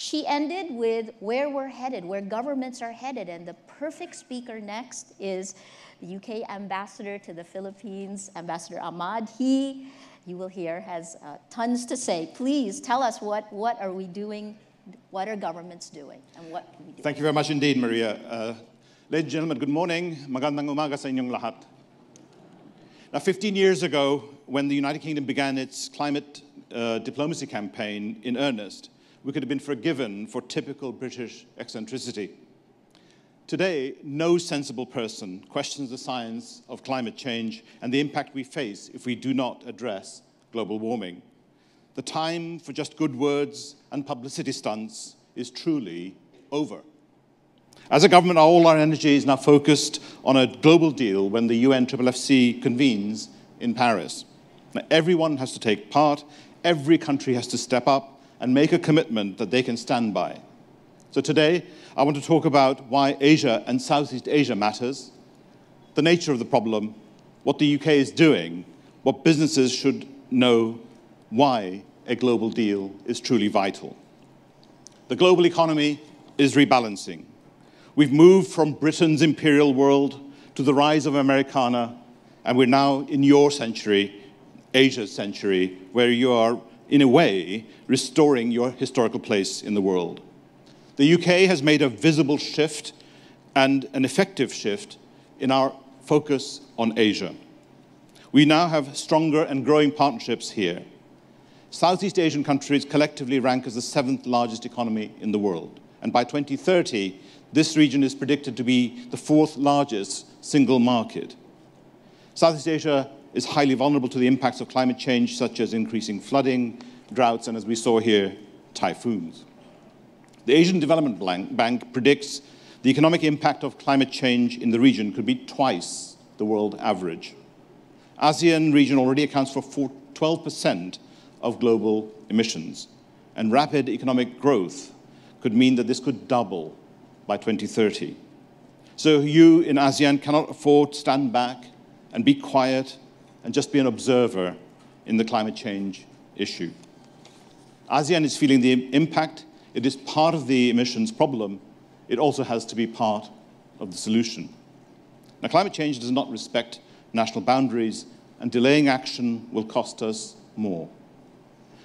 She ended with where we're headed, where governments are headed, and the perfect speaker next is the UK ambassador to the Philippines, Ambassador Ahmad. He, you will hear, has tons to say. Please tell us what are we doing, what are governments doing, and what can we do? Thank you very much indeed, Maria. Ladies and gentlemen, good morning. Magandang umaga sa inyong lahat. Now, 15 years ago, when the United Kingdom began its climate diplomacy campaign in earnest, we could have been forgiven for typical British eccentricity. Today, no sensible person questions the science of climate change and the impact we face if we do not address global warming. The time for just good words and publicity stunts is truly over. As a government, all our energy is now focused on a global deal when the UNFFC convenes in Paris. Now, everyone has to take part, every country has to step up and make a commitment that they can stand by. So today, I want to talk about why Asia and Southeast Asia matters, the nature of the problem, what the UK is doing, what businesses should know, why a global deal is truly vital. The global economy is rebalancing. We've moved from Britain's imperial world to the rise of Americana, and we're now in your century, Asia's century, where you are, in a way, restoring your historical place in the world. The UK has made a visible shift and an effective shift in our focus on Asia. We now have stronger and growing partnerships here. Southeast Asian countries collectively rank as the 7th largest economy in the world. And by 2030, this region is predicted to be the 4th largest single market. Southeast Asia is highly vulnerable to the impacts of climate change, such as increasing flooding, droughts, and as we saw here, typhoons. The Asian Development Bank predicts the economic impact of climate change in the region could be twice the world average. ASEAN region already accounts for 12% of global emissions, and rapid economic growth could mean that this could double by 2030. So you in ASEAN cannot afford to stand back and be quiet and just be an observer in the climate change issue. ASEAN is feeling the impact. It is part of the emissions problem. It also has to be part of the solution. Now, climate change does not respect national boundaries, and delaying action will cost us more.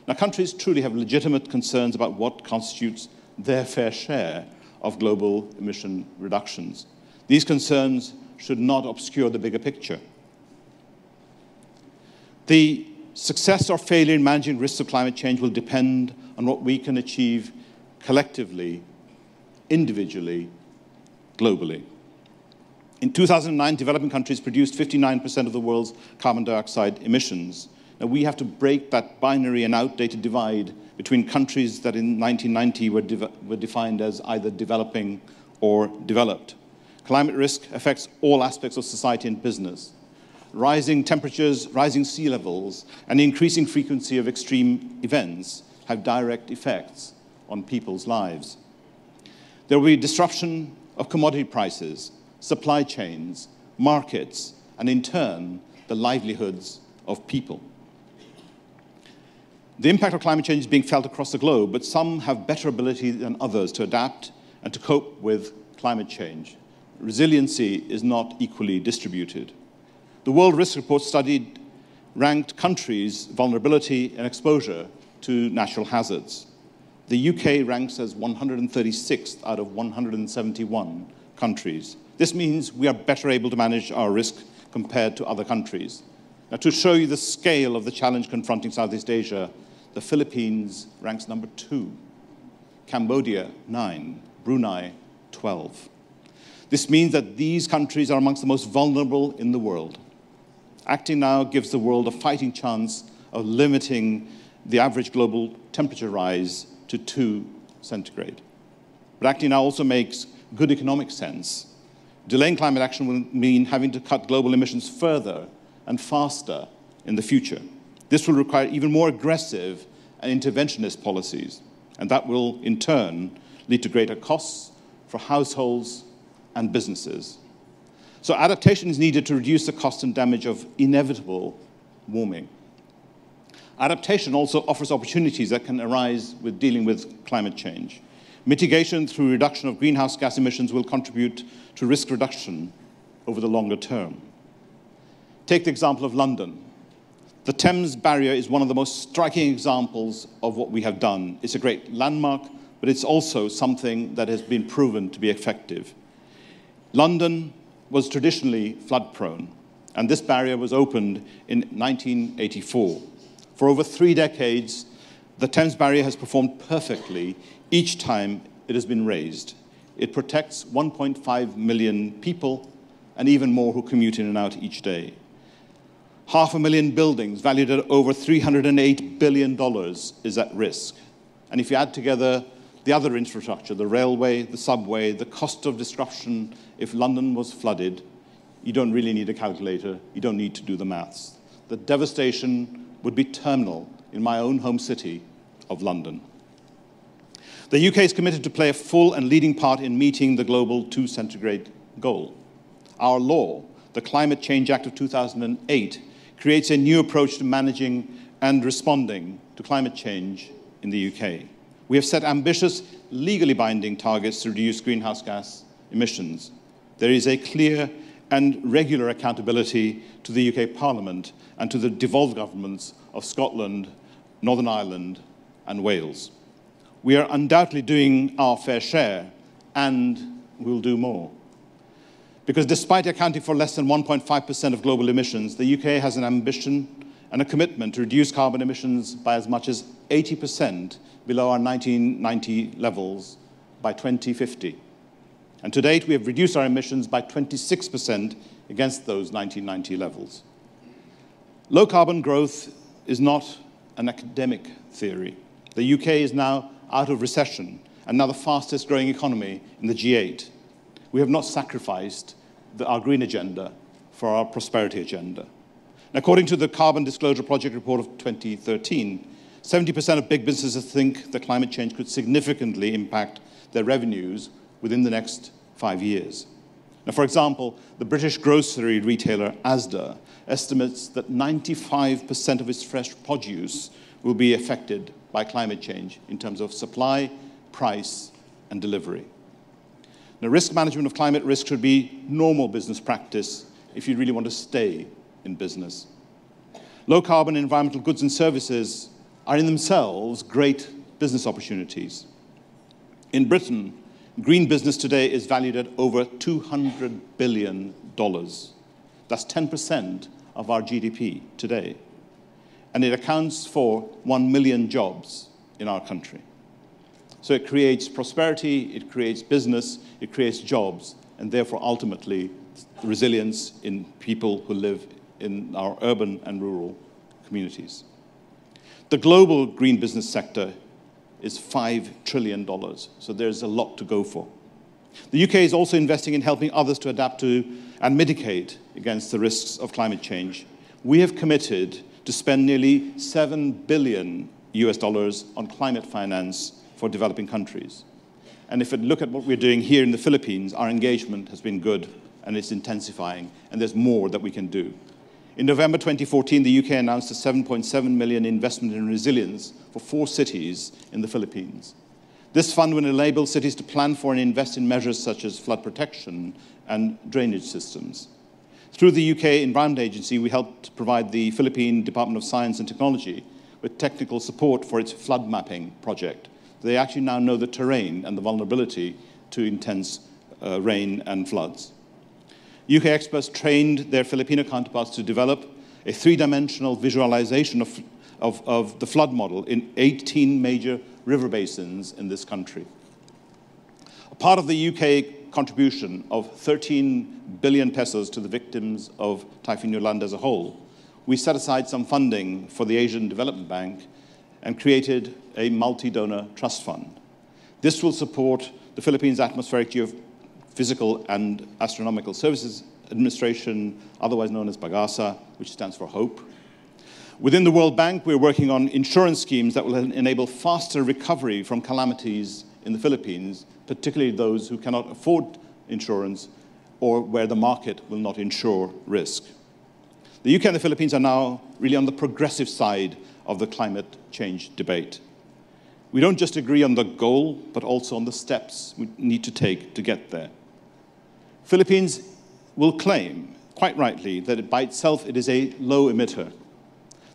Now, countries truly have legitimate concerns about what constitutes their fair share of global emission reductions. These concerns should not obscure the bigger picture. The success or failure in managing risks of climate change will depend on what we can achieve collectively, individually, globally. In 2009, developing countries produced 59% of the world's carbon dioxide emissions. Now, we have to break that binary and outdated divide between countries that in 1990 were defined as either developing or developed. Climate risk affects all aspects of society and business. Rising temperatures, rising sea levels, and the increasing frequency of extreme events have direct effects on people's lives. There will be disruption of commodity prices, supply chains, markets, and in turn, the livelihoods of people. The impact of climate change is being felt across the globe, but some have better ability than others to adapt and to cope with climate change. Resiliency is not equally distributed. The World Risk Report ranked countries' vulnerability and exposure to natural hazards. The UK ranks as 136th out of 171 countries. This means we are better able to manage our risk compared to other countries. Now, to show you the scale of the challenge confronting Southeast Asia, the Philippines ranks number 2, Cambodia 9, Brunei 12. This means that these countries are amongst the most vulnerable in the world. Acting now gives the world a fighting chance of limiting the average global temperature rise to 2 centigrade. But acting now also makes good economic sense. Delaying climate action will mean having to cut global emissions further and faster in the future. This will require even more aggressive and interventionist policies, and that will, in turn, lead to greater costs for households and businesses. So adaptation is needed to reduce the cost and damage of inevitable warming. Adaptation also offers opportunities that can arise with dealing with climate change. Mitigation through reduction of greenhouse gas emissions will contribute to risk reduction over the longer term. Take the example of London. The Thames Barrier is one of the most striking examples of what we have done. It's a great landmark, but it's also something that has been proven to be effective. London was traditionally flood-prone, and this barrier was opened in 1984. For over 3 decades, the Thames Barrier has performed perfectly each time it has been raised. It protects 1.5 million people and even more who commute in and out each day. 500,000 buildings valued at over $308 billion is at risk. And if you add together the other infrastructure, the railway, the subway, the cost of disruption if London was flooded, you don't really need a calculator, you don't need to do the maths. The devastation would be terminal in my own home city of London. The UK is committed to play a full and leading part in meeting the global 2 centigrade goal. Our law, the Climate Change Act of 2008, creates a new approach to managing and responding to climate change in the UK. We have set ambitious, legally binding targets to reduce greenhouse gas emissions. There is a clear and regular accountability to the UK Parliament and to the devolved governments of Scotland, Northern Ireland, and Wales. We are undoubtedly doing our fair share, and we'll do more. Because despite accounting for less than 1.5% of global emissions, the UK has an ambition and a commitment to reduce carbon emissions by as much as 80% below our 1990 levels by 2050. And to date, we have reduced our emissions by 26% against those 1990 levels. Low carbon growth is not an academic theory. The UK is now out of recession and now the fastest growing economy in the G8. We have not sacrificed our green agenda for our prosperity agenda. And according to the Carbon Disclosure Project report of 2013, 70% of big businesses think that climate change could significantly impact their revenues within the next 5 years. Now, for example, the British grocery retailer Asda estimates that 95% of its fresh produce will be affected by climate change in terms of supply, price, and delivery. Now, risk management of climate risk should be normal business practice if you really want to stay in business. Low-carbon environmental goods and services are in themselves great business opportunities. In Britain, green business today is valued at over $200 billion. That's 10% of our GDP today. And it accounts for 1 million jobs in our country. So it creates prosperity, it creates business, it creates jobs, and therefore ultimately resilience in people who live in our urban and rural communities. The global green business sector is $5 trillion, so there's a lot to go for. The UK is also investing in helping others to adapt to and mitigate against the risks of climate change. We have committed to spend nearly $7 billion on climate finance for developing countries. And if we look at what we're doing here in the Philippines, our engagement has been good and it's intensifying, and there's more that we can do. In November 2014, the UK announced a $7.7 million investment in resilience for 4 cities in the Philippines. This fund will enable cities to plan for and invest in measures such as flood protection and drainage systems. Through the UK Environment Agency, we helped provide the Philippine Department of Science and Technology with technical support for its flood mapping project. They actually now know the terrain and the vulnerability to intense rain and floods. UK experts trained their Filipino counterparts to develop a 3-dimensional visualization of the flood model in 18 major river basins in this country. A part of the UK contribution of 13 billion pesos to the victims of Typhoon Yolanda as a whole, we set aside some funding for the Asian Development Bank and created a multi-donor trust fund. This will support the Philippines Atmospheric Geophysical and Astronomical Services Administration, otherwise known as PAGASA, which stands for HOPE. Within the World Bank, we're working on insurance schemes that will enable faster recovery from calamities in the Philippines, particularly those who cannot afford insurance or where the market will not insure risk. The UK and the Philippines are now really on the progressive side of the climate change debate. We don't just agree on the goal, but also on the steps we need to take to get there. Philippines will claim, quite rightly, that by itself it is a low emitter.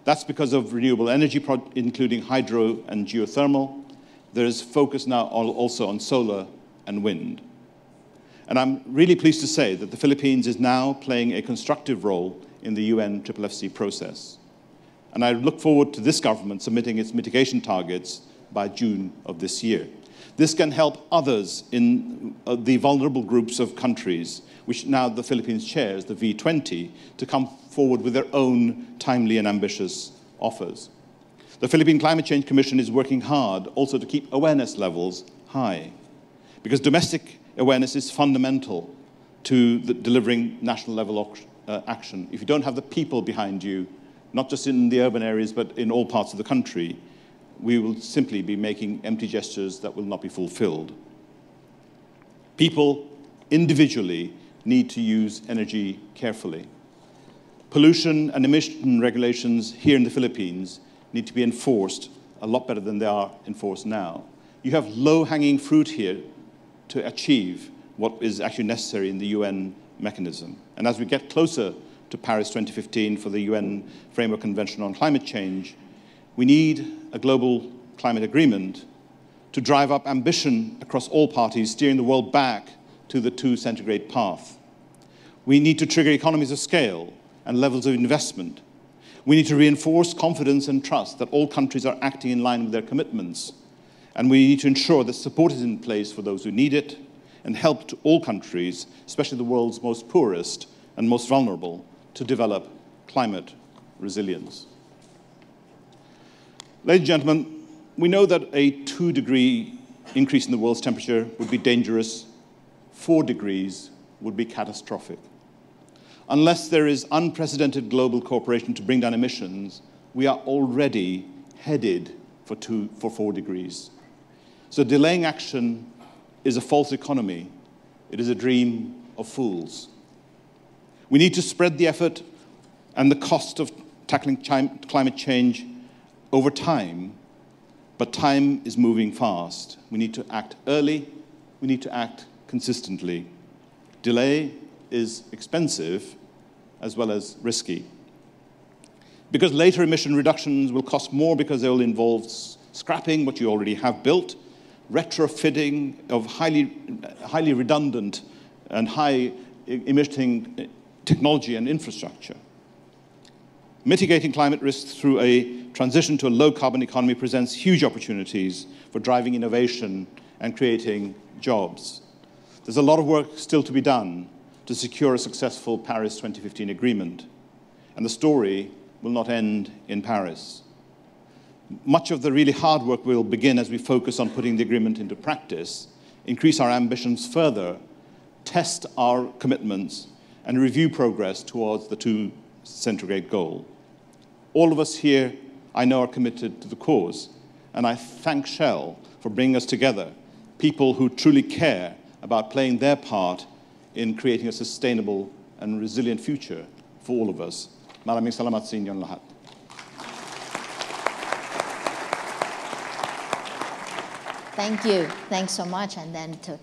That's because of renewable energy, including hydro and geothermal. There is focus now also on solar and wind. And I'm really pleased to say that the Philippines is now playing a constructive role in the UN FFFC process. And I look forward to this government submitting its mitigation targets by June of this year. This can help others in the vulnerable groups of countries, which now the Philippines chairs, the V20, to come forward with their own timely and ambitious offers. The Philippine Climate Change Commission is working hard also to keep awareness levels high, because domestic awareness is fundamental to delivering national level action. If you don't have the people behind you, not just in the urban areas, but in all parts of the country, we will simply be making empty gestures that will not be fulfilled. People individually need to use energy carefully. Pollution and emission regulations here in the Philippines need to be enforced a lot better than they are enforced now. You have low-hanging fruit here to achieve what is actually necessary in the UN mechanism. And as we get closer to Paris 2015 for the UN Framework Convention on Climate Change, we need a global climate agreement to drive up ambition across all parties, steering the world back to the 2 centigrade path. We need to trigger economies of scale and levels of investment. We need to reinforce confidence and trust that all countries are acting in line with their commitments. And we need to ensure that support is in place for those who need it and help to all countries, especially the world's most poorest and most vulnerable, to develop climate resilience. Ladies and gentlemen, we know that a 2-degree increase in the world's temperature would be dangerous. 4 degrees would be catastrophic. Unless there is unprecedented global cooperation to bring down emissions, we are already headed for 4 degrees. So delaying action is a false economy. It is a dream of fools. We need to spread the effort and the cost of tackling climate change over time, but time is moving fast. We need to act early. We need to act consistently. Delay is expensive as well as risky. Because later emission reductions will cost more because they will involve scrapping what you already have built, retrofitting of highly redundant and high-emitting technology and infrastructure. Mitigating climate risks through a transition to a low-carbon economy presents huge opportunities for driving innovation and creating jobs. There's a lot of work still to be done to secure a successful Paris 2015 agreement, and the story will not end in Paris. Much of the really hard work will begin as we focus on putting the agreement into practice, increase our ambitions further, test our commitments, and review progress towards the 2 centigrade goal. All of us here, I know, are committed to the cause, and I thank Shell for bringing us together, people who truly care about playing their part in creating a sustainable and resilient future for all of us. Maraming salamat sa inyong lahat. Thank you. Thanks so much. And then to